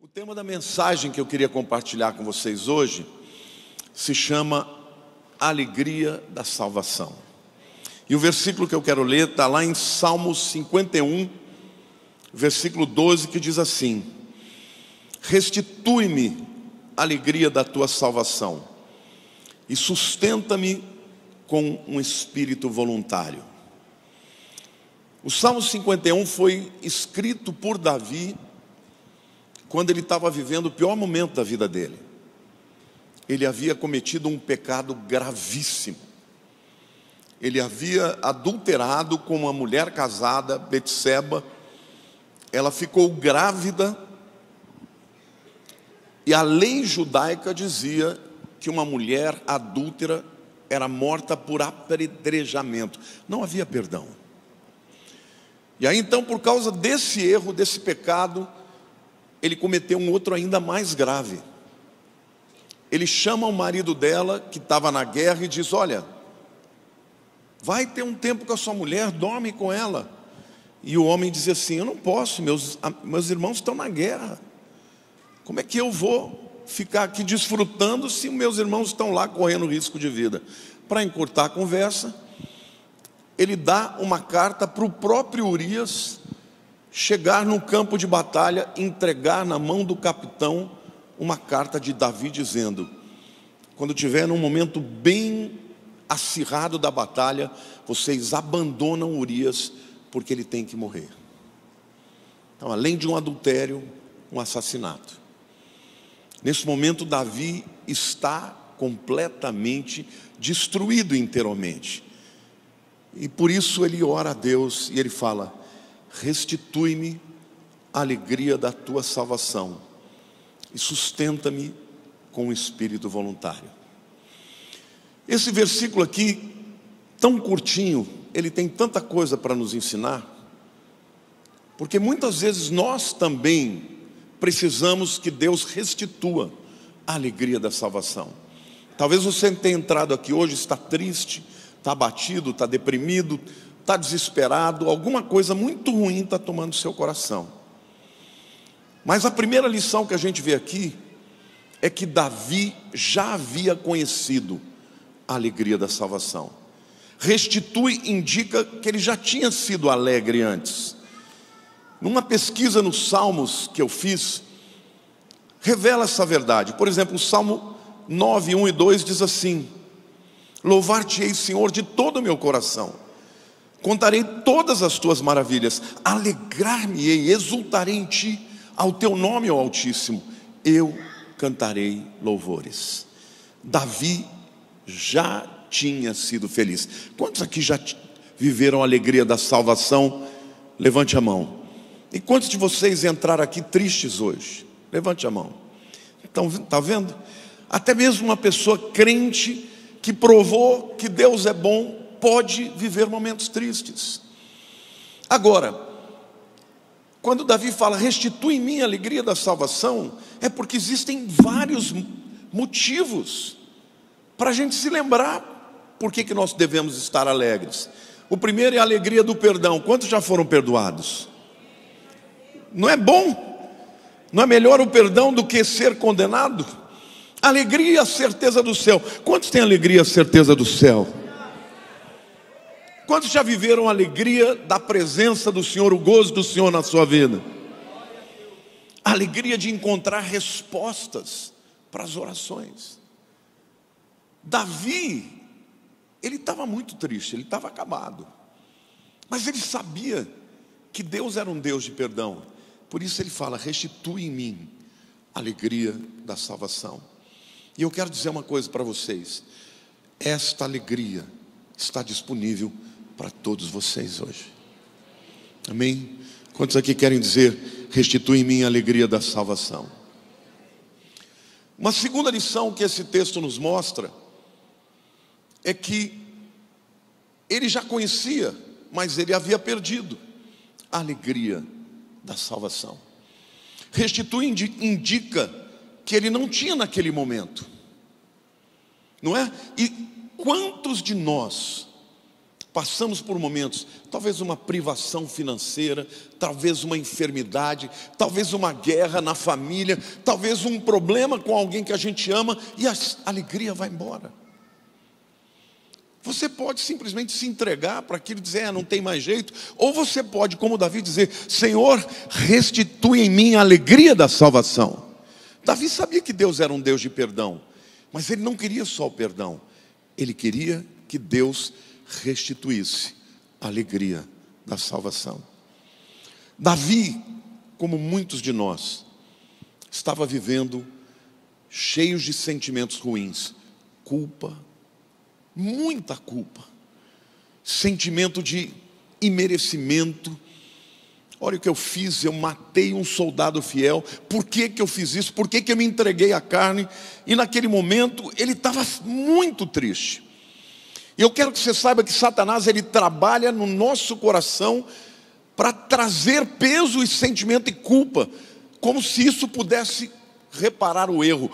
O tema da mensagem que eu queria compartilhar com vocês hoje se chama Alegria da Salvação. E o versículo que eu quero ler está lá em Salmos 51, versículo 12, que diz assim: restitui-me a alegria da tua salvação e sustenta-me com um espírito voluntário. O Salmo 51 foi escrito por Davi quando ele estava vivendo o pior momento da vida dele. Ele havia cometido um pecado gravíssimo. Ele havia adulterado com uma mulher casada, Betseba. Ela ficou grávida e a lei judaica dizia que uma mulher adúltera era morta por apedrejamento. Não havia perdão. E aí então, por causa desse erro, desse pecado, ele cometeu um outro ainda mais grave. Ele chama o marido dela, que estava na guerra, e diz: olha, vai ter um tempo com a sua mulher, dorme com ela. E o homem dizia assim: eu não posso, meus irmãos estão na guerra. Como é que eu vou ficar aqui desfrutando se meus irmãos estão lá correndo risco de vida? Para encurtar a conversa, ele dá uma carta para o próprio Urias chegar no campo de batalha, entregar na mão do capitão uma carta de Davi dizendo: quando tiver num momento bem acirrado da batalha, vocês abandonam Urias, porque ele tem que morrer. Então, além de um adultério, um assassinato. Nesse momento, Davi está completamente destruído interiormente. E por isso ele ora a Deus e ele fala: restitui-me a alegria da tua salvação e sustenta-me com o espírito voluntário. Esse versículo aqui, tão curtinho, ele tem tanta coisa para nos ensinar, porque muitas vezes nós também precisamos que Deus restitua a alegria da salvação. Talvez você tenha entrado aqui hoje, está triste, está abatido, está deprimido, está desesperado, alguma coisa muito ruim está tomando seu coração. Mas a primeira lição que a gente vê aqui é que Davi já havia conhecido a alegria da salvação. Restitui indica que ele já tinha sido alegre antes. Numa pesquisa nos Salmos que eu fiz, revela essa verdade. Por exemplo, o Salmo 9, 1 e 2 diz assim: louvar-te-ei, Senhor, de todo o meu coração. Contarei todas as tuas maravilhas, alegrar-me-ei, exultarei em ti, ao teu nome, ó Altíssimo, eu cantarei louvores. Davi já tinha sido feliz. Quantos aqui já viveram a alegria da salvação? Levante a mão. E quantos de vocês entraram aqui tristes hoje? Levante a mão. Então, está vendo? Até mesmo uma pessoa crente que provou que Deus é bom pode viver momentos tristes. Agora, quando Davi fala restitui em mim a alegria da salvação, é porque existem vários motivos para a gente se lembrar por que nós devemos estar alegres. O primeiro é a alegria do perdão. Quantos já foram perdoados? Não é bom? Não é melhor o perdão do que ser condenado? Alegria e a certeza do céu. Quantos têm alegria e a certeza do céu? Quantos já viveram a alegria da presença do Senhor, o gozo do Senhor na sua vida? A alegria de encontrar respostas para as orações. Davi, ele estava muito triste, ele estava acabado. Mas ele sabia que Deus era um Deus de perdão. Por isso ele fala: restitui em mim a alegria da salvação. E eu quero dizer uma coisa para vocês: esta alegria está disponível para todos vocês hoje. Amém? Quantos aqui querem dizer restitui em mim a alegria da salvação? Uma segunda lição que esse texto nos mostra é que ele já conhecia, mas ele havia perdido a alegria da salvação. Restitui indica que ele não tinha naquele momento, não é? E quantos de nós passamos por momentos, talvez uma privação financeira, talvez uma enfermidade, talvez uma guerra na família, talvez um problema com alguém que a gente ama, e a alegria vai embora. Você pode simplesmente se entregar para aquilo e dizer, não tem mais jeito. Ou você pode, como Davi, dizer, Senhor, restitui em mim a alegria da salvação. Davi sabia que Deus era um Deus de perdão, mas ele não queria só o perdão. Ele queria que Deus restituísse a alegria da salvação. Davi, como muitos de nós, estava vivendo cheios de sentimentos ruins, culpa, muita culpa, sentimento de imerecimento. Olha o que eu fiz, eu matei um soldado fiel. Por que que eu fiz isso? Por que que eu me entreguei à carne? E naquele momento ele estava muito triste. E eu quero que você saiba que Satanás, ele trabalha no nosso coração para trazer peso e sentimento e culpa, como se isso pudesse reparar o erro.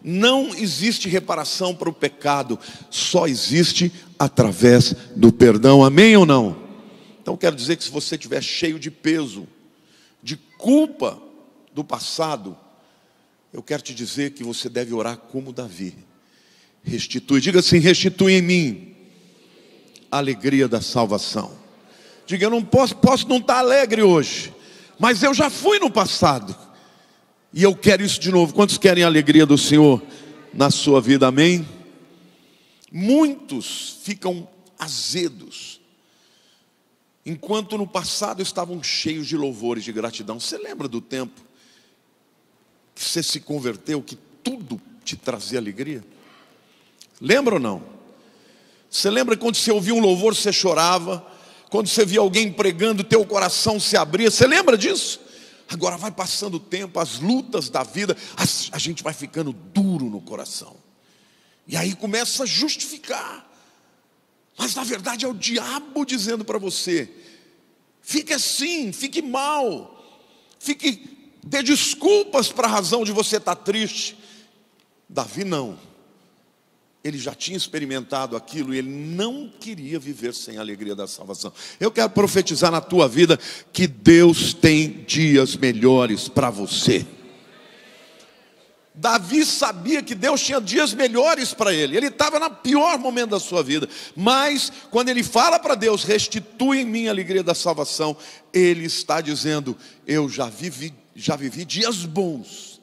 Não existe reparação para o pecado, só existe através do perdão, amém ou não? Então eu quero dizer que se você estiver cheio de peso, de culpa do passado, eu quero te dizer que você deve orar como Davi. Restitui, diga assim, restitui em mim a alegria da salvação. Diga, eu não posso não estar alegre hoje, mas eu já fui no passado. E eu quero isso de novo. Quantos querem a alegria do Senhor na sua vida, amém? Muitos ficam azedos, enquanto no passado estavam cheios de louvores, de gratidão. Você lembra do tempo que você se converteu, que tudo te trazia alegria? Lembra ou não? Você lembra quando você ouvia um louvor, você chorava? Quando você via alguém pregando, teu coração se abria? Você lembra disso? Agora vai passando o tempo, as lutas da vida, a gente vai ficando duro no coração. E aí começa a justificar. Mas na verdade é o diabo dizendo para você, fique assim, fique mal, dê desculpas para a razão de você estar triste. Davi não. Ele já tinha experimentado aquilo e ele não queria viver sem a alegria da salvação. Eu quero profetizar na tua vida que Deus tem dias melhores para você. Davi sabia que Deus tinha dias melhores para ele. Ele estava no pior momento da sua vida. Mas quando ele fala para Deus, restitui em mim a alegria da salvação, ele está dizendo, eu já vivi dias bons.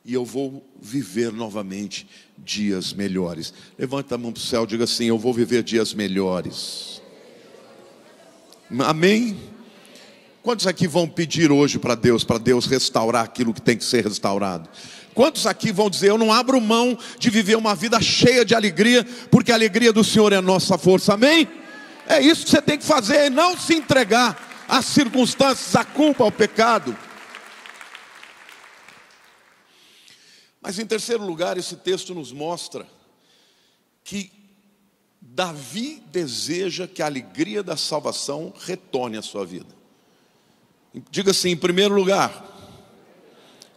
E eu vou viver novamente dias melhores. Levanta a mão para o céu, diga assim, eu vou viver dias melhores. Amém? Quantos aqui vão pedir hoje para Deus restaurar aquilo que tem que ser restaurado? Quantos aqui vão dizer, eu não abro mão de viver uma vida cheia de alegria, porque a alegria do Senhor é a nossa força, amém? É isso que você tem que fazer, não se entregar às circunstâncias, à culpa, ao pecado. Mas em terceiro lugar, esse texto nos mostra que Davi deseja que a alegria da salvação retorne à sua vida. Diga assim, em primeiro lugar,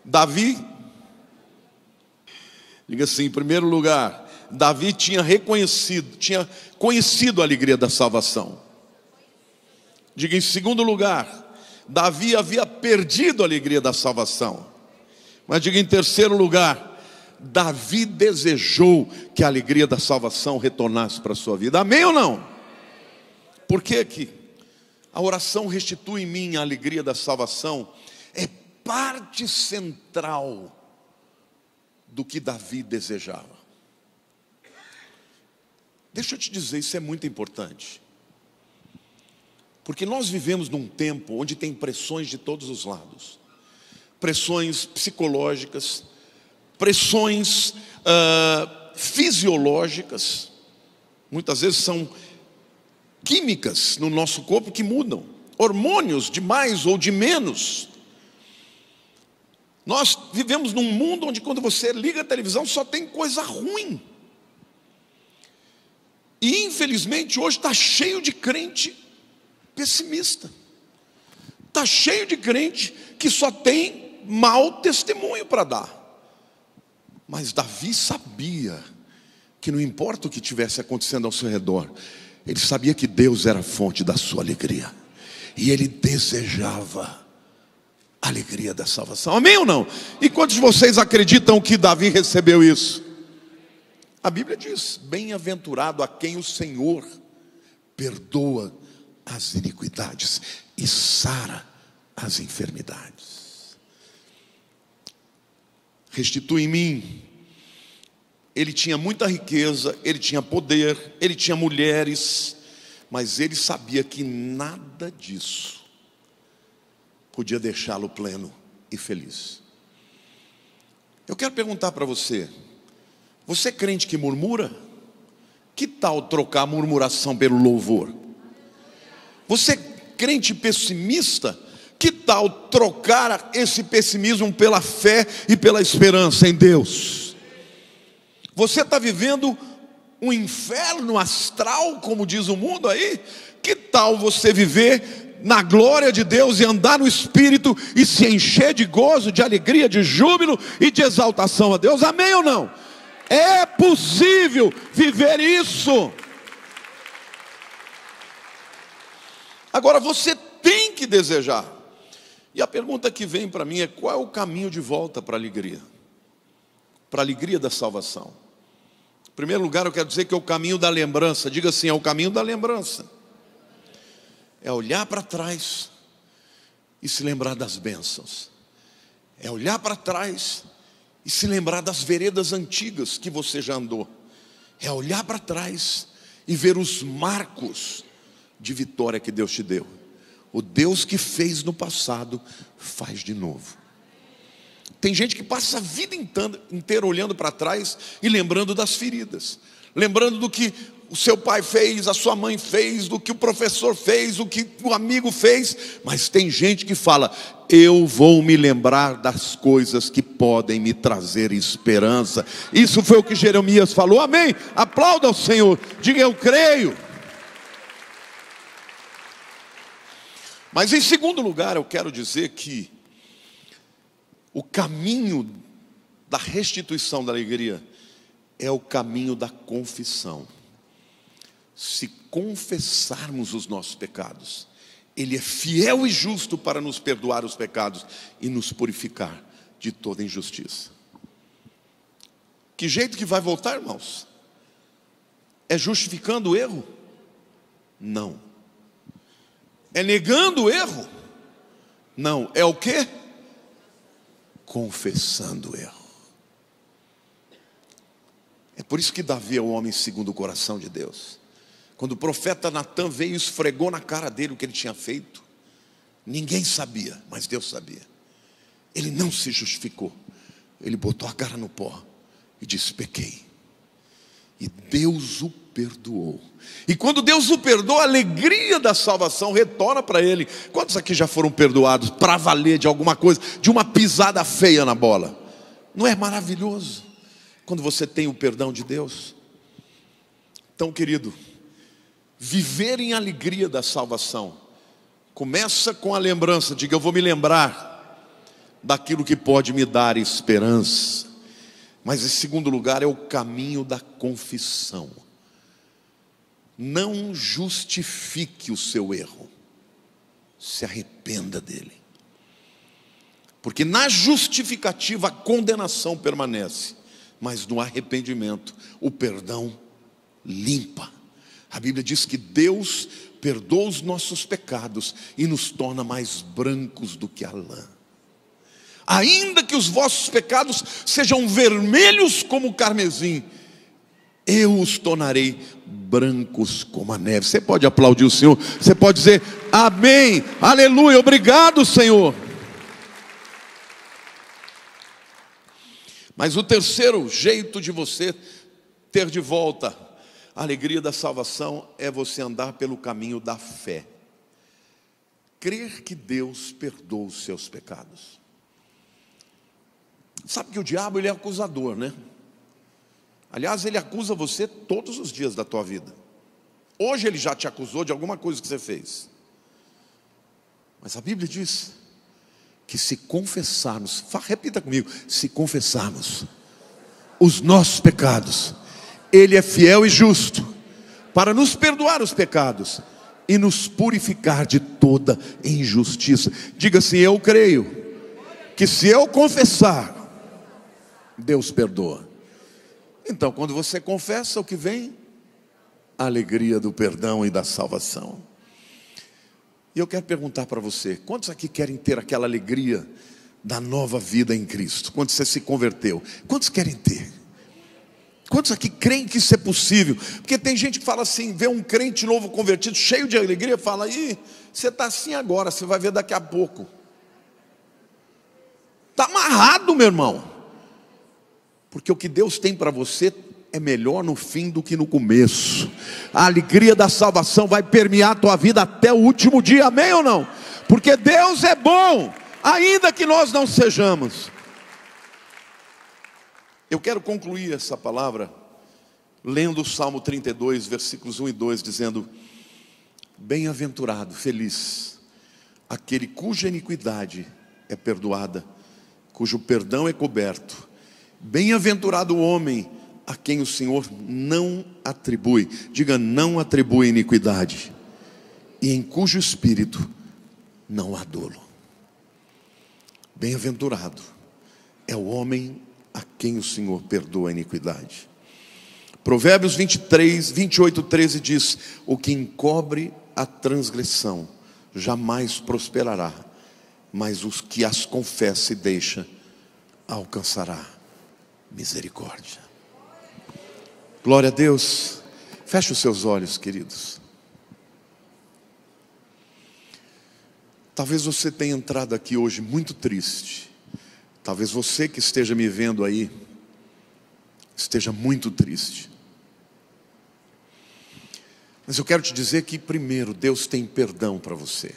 Davi, diga assim, em primeiro lugar, Davi tinha conhecido a alegria da salvação. Diga em segundo lugar, Davi havia perdido a alegria da salvação. Mas diga em terceiro lugar, Davi desejou que a alegria da salvação retornasse para a sua vida. Amém ou não? Por que a oração restitui em mim a alegria da salvação? É parte central do que Davi desejava. Deixa eu te dizer, isso é muito importante. Porque nós vivemos num tempo onde tem pressões de todos os lados. Pressões psicológicas, pressões fisiológicas, muitas vezes são químicas no nosso corpo que mudam, hormônios de mais ou de menos. Nós vivemos num mundo onde quando você liga a televisão só tem coisa ruim. E infelizmente hoje está cheio de crente pessimista. Está cheio de crente que só tem mau testemunho para dar. Mas Davi sabia que não importa o que estivesse acontecendo ao seu redor, Ele sabia que Deus era a fonte da sua alegria, e ele desejava a alegria da salvação. Amém ou não? E quantos de vocês acreditam que Davi recebeu isso? A Bíblia diz: bem-aventurado a quem o Senhor perdoa as iniquidades e sara as enfermidades. Restitui em mim. Ele tinha muita riqueza, ele tinha poder, ele tinha mulheres, mas ele sabia que nada disso podia deixá-lo pleno e feliz. Eu quero perguntar para você: você é crente que murmura? Que tal trocar a murmuração pelo louvor? Você é crente pessimista? Que tal trocar esse pessimismo pela fé e pela esperança em Deus? Você está vivendo um inferno astral, como diz o mundo aí? Que tal você viver na glória de Deus e andar no Espírito e se encher de gozo, de alegria, de júbilo e de exaltação a Deus? Amém ou não? É possível viver isso. Agora você tem que desejar. E a pergunta que vem para mim é: qual é o caminho de volta para a alegria? Para a alegria da salvação. Em primeiro lugar, eu quero dizer que é o caminho da lembrança. Diga assim: é o caminho da lembrança. É olhar para trás e se lembrar das bênçãos. É olhar para trás e se lembrar das veredas antigas que você já andou. É olhar para trás e ver os marcos de vitória que Deus te deu. O Deus que fez no passado, faz de novo. Tem gente que passa a vida inteira olhando para trás e lembrando das feridas, lembrando do que o seu pai fez, a sua mãe fez, do que o professor fez, do que o amigo fez. Mas tem gente que fala: eu vou me lembrar das coisas que podem me trazer esperança. Isso foi o que Jeremias falou. Amém? Aplauda ao Senhor, diga: eu creio. Mas em segundo lugar, eu quero dizer que o caminho da restituição da alegria é o caminho da confissão. Se confessarmos os nossos pecados, Ele é fiel e justo para nos perdoar os pecados e nos purificar de toda injustiça. Que jeito que vai voltar, irmãos? É justificando o erro? Não. É negando o erro? Não. É o quê? Confessando o erro. É por isso que Davi é o homem segundo o coração de Deus. Quando o profeta Natan veio e esfregou na cara dele o que ele tinha feito, ninguém sabia, mas Deus sabia. Ele não se justificou. Ele botou a cara no pó e disse: pequei. E Deus o perdoou. E quando Deus o perdoa, a alegria da salvação retorna para ele. Quantos aqui já foram perdoados para valer de alguma coisa, de uma pisada feia na bola? Não é maravilhoso quando você tem o perdão de Deus? Então, querido, viver em alegria da salvação começa com a lembrança. Diga: eu vou me lembrar daquilo que pode me dar esperança. Mas em segundo lugar, é o caminho da confissão. Não justifique o seu erro, se arrependa dele. Porque na justificativa a condenação permanece, mas no arrependimento o perdão limpa. A Bíblia diz que Deus perdoa os nossos pecados e nos torna mais brancos do que a lã. Ainda que os vossos pecados sejam vermelhos como o carmesim, eu os tornarei brancos como a neve. Você pode aplaudir o Senhor? Você pode dizer amém, aleluia, obrigado, Senhor. Mas o terceiro jeito de você ter de volta a alegria da salvação é você andar pelo caminho da fé. Crer que Deus perdoa os seus pecados. Sabe que o diabo, ele é acusador, né? Aliás, ele acusa você todos os dias da tua vida. Hoje ele já te acusou de alguma coisa que você fez. Mas a Bíblia diz que se confessarmos, repita comigo, se confessarmos os nossos pecados, Ele é fiel e justo para nos perdoar os pecados e nos purificar de toda injustiça. Diga assim: eu creio que se eu confessar, Deus perdoa. Então, quando você confessa, o que vem? A alegria do perdão e da salvação. E eu quero perguntar para você: quantos aqui querem ter aquela alegria da nova vida em Cristo? Quando você se converteu, quantos querem ter? Quantos aqui creem que isso é possível? Porque tem gente que fala assim, vê um crente novo convertido, cheio de alegria, fala: ih, você está assim agora, você vai ver daqui a pouco. Está amarrado, meu irmão. Porque o que Deus tem para você é melhor no fim do que no começo. A alegria da salvação vai permear a tua vida até o último dia, amém ou não? Porque Deus é bom, ainda que nós não sejamos. Eu quero concluir essa palavra lendo o Salmo 32, versículos 1 e 2, dizendo: bem-aventurado, feliz, aquele cuja iniquidade é perdoada, cujo perdão é coberto. Bem-aventurado o homem a quem o Senhor não atribui, diga, não atribui iniquidade, e em cujo espírito não há dolo. Bem-aventurado é o homem a quem o Senhor perdoa a iniquidade. Provérbios 28, 13 diz: o que encobre a transgressão jamais prosperará, mas os que as confessa e deixa alcançará misericórdia. Glória a Deus. Feche os seus olhos, queridos. Talvez você tenha entrado aqui hoje muito triste. Talvez você que esteja me vendo aí esteja muito triste. Mas eu quero te dizer que, primeiro, Deus tem perdão para você.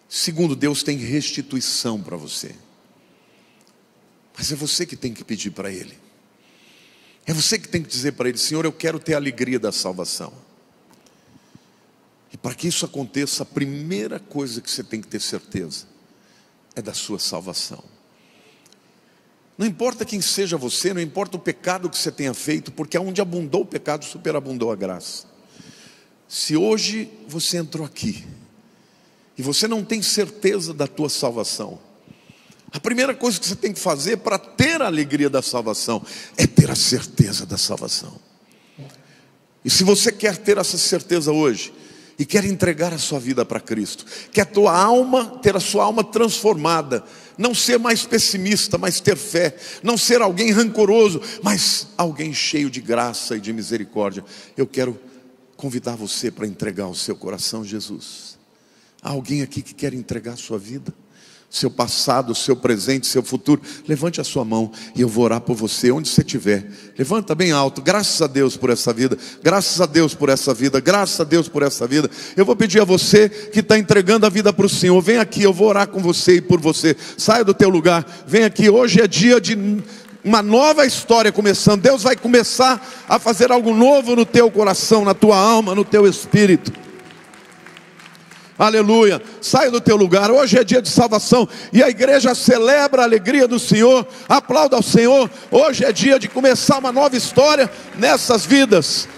Segundo, Deus tem restituição para você. Mas é você que tem que pedir para Ele. É você que tem que dizer para Ele: Senhor, eu quero ter a alegria da salvação. E para que isso aconteça, a primeira coisa que você tem que ter certeza é da sua salvação. Não importa quem seja você, não importa o pecado que você tenha feito, porque onde abundou o pecado, superabundou a graça. Se hoje você entrou aqui e você não tem certeza da tua salvação, a primeira coisa que você tem que fazer para ter a alegria da salvação é ter a certeza da salvação. E se você quer ter essa certeza hoje e quer entregar a sua vida para Cristo, quer ter a sua alma transformada, não ser mais pessimista, mas ter fé, não ser alguém rancoroso, mas alguém cheio de graça e de misericórdia, eu quero convidar você para entregar o seu coração a Jesus. Há alguém aqui que quer entregar a sua vida? Seu passado, seu presente, seu futuro? Levante a sua mão e eu vou orar por você onde você estiver. Levanta bem alto. Graças a Deus por essa vida. Graças a Deus por essa vida. Graças a Deus por essa vida. Eu vou pedir a você que está entregando a vida para o Senhor: vem aqui, eu vou orar com você e por você. Saia do teu lugar, vem aqui. Hoje é dia de uma nova história começando. Deus vai começar a fazer algo novo no teu coração, na tua alma, no teu espírito. Aleluia. Saia do teu lugar. Hoje é dia de salvação e a igreja celebra a alegria do Senhor. Aplauda ao Senhor. Hoje é dia de começar uma nova história nessas vidas.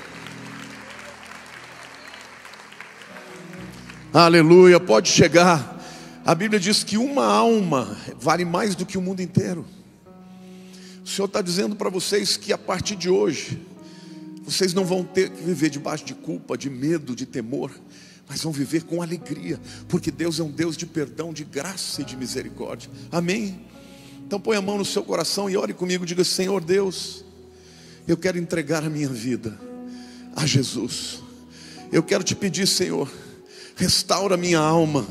Aleluia. Pode chegar. A Bíblia diz que uma alma vale mais do que o mundo inteiro. O Senhor está dizendo para vocês que a partir de hoje vocês não vão ter que viver debaixo de culpa, de medo, de temor, mas vão viver com alegria, porque Deus é um Deus de perdão, de graça e de misericórdia. Amém? Então põe a mão no seu coração e ore comigo. Diga: Senhor Deus, eu quero entregar a minha vida a Jesus. Eu quero te pedir, Senhor, restaura a minha alma,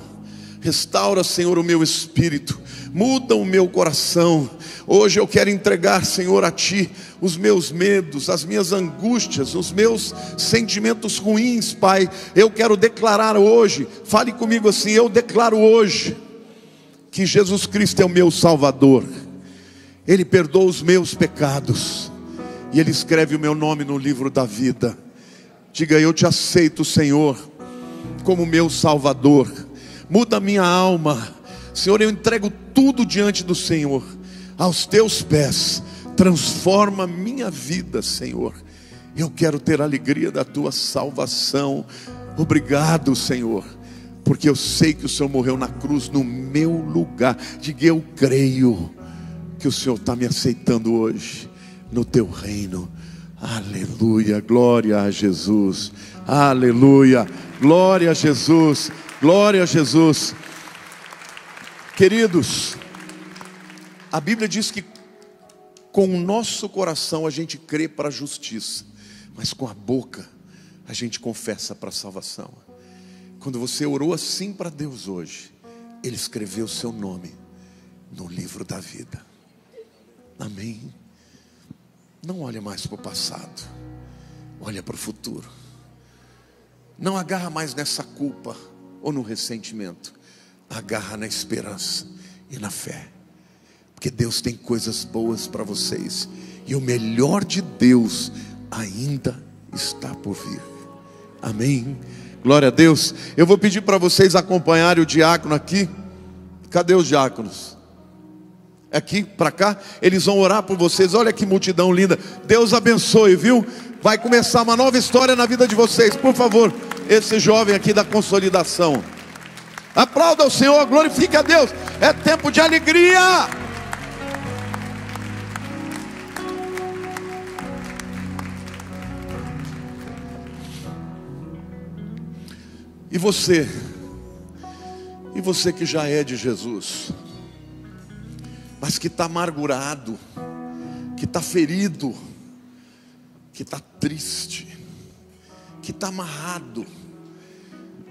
restaura, Senhor, o meu espírito, muda o meu coração. Hoje eu quero entregar, Senhor, a Ti os meus medos, as minhas angústias, os meus sentimentos ruins, Pai. Eu quero declarar hoje, fale comigo assim: eu declaro hoje que Jesus Cristo é o meu Salvador. Ele perdoa os meus pecados e Ele escreve o meu nome no livro da vida. Diga: eu te aceito, Senhor, como meu Salvador. Muda a minha alma, Senhor. Eu entrego tudo diante do Senhor, aos teus pés. Transforma minha vida, Senhor, Eu quero ter a alegria da tua salvação. Obrigado, Senhor, porque eu sei que o Senhor morreu na cruz no meu lugar. Diga: eu creio que o Senhor está me aceitando hoje no teu reino. Aleluia, glória a Jesus. Aleluia, glória a Jesus. Glória a Jesus. Queridos, a Bíblia diz que com o nosso coração a gente crê para a justiça, mas com a boca a gente confessa para a salvação. Quando você orou assim para Deus hoje, Ele escreveu o seu nome no livro da vida. Amém? Não olha mais para o passado, olha para o futuro. Não agarra mais nessa culpa ou no ressentimento. Agarra na esperança e na fé, porque Deus tem coisas boas para vocês, e o melhor de Deus ainda está por vir. Amém? Glória a Deus. Eu vou pedir para vocês acompanharem o diácono aqui. Cadê os diáconos? Aqui, para cá. Eles vão orar por vocês. Olha que multidão linda. Deus abençoe, viu? Vai começar uma nova história na vida de vocês. Por favor, esse jovem aqui da consolidação. Aplauda o Senhor, glorifique a Deus. É tempo de alegria. E você que já é de Jesus, mas que está amargurado, que está ferido, que está triste, que está amarrado.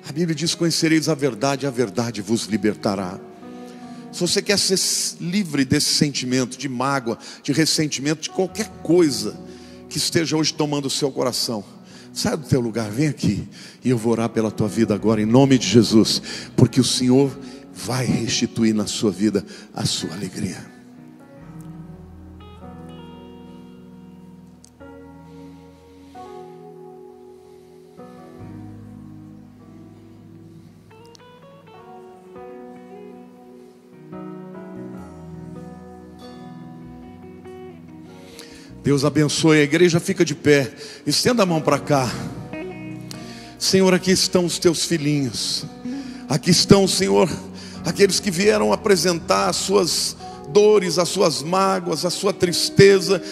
A Bíblia diz: conhecereis a verdade vos libertará. Se você quer ser livre desse sentimento de mágoa, de ressentimento, de qualquer coisa que esteja hoje tomando o seu coração, sai do teu lugar, vem aqui, e eu vou orar pela tua vida agora, em nome de Jesus, porque o Senhor vai restituir na sua vida a sua alegria. Deus abençoe. A igreja fica de pé. Estenda a mão para cá. Senhor, aqui estão os teus filhinhos. Aqui estão, Senhor, aqueles que vieram apresentar as suas dores, as suas mágoas, a sua tristeza,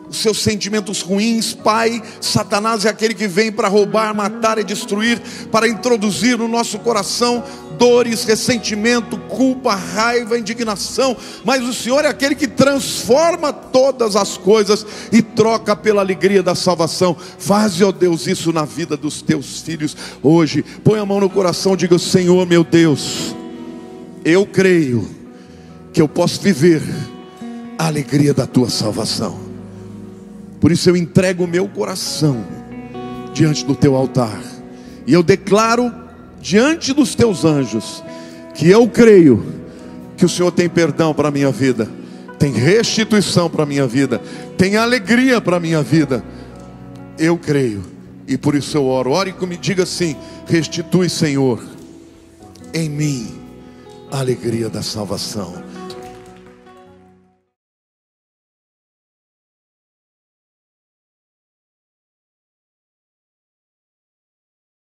os seus sentimentos ruins. Pai, Satanás é aquele que vem para roubar, matar e destruir, para introduzir no nosso coração dores, ressentimento, culpa, raiva, indignação. Mas o Senhor é aquele que transforma todas as coisas e troca pela alegria da salvação. Faz, ó Deus, isso na vida dos teus filhos hoje. Põe a mão no coração, diga: Senhor meu Deus, eu creio que eu posso viver a alegria da tua salvação. Por isso eu entrego o meu coração diante do teu altar, e eu declaro diante dos teus anjos que eu creio que o Senhor tem perdão para a minha vida, tem restituição para a minha vida, tem alegria para a minha vida. Eu creio, e por isso eu oro. Ore comigo, diga assim: restitui, Senhor, em mim a alegria da salvação.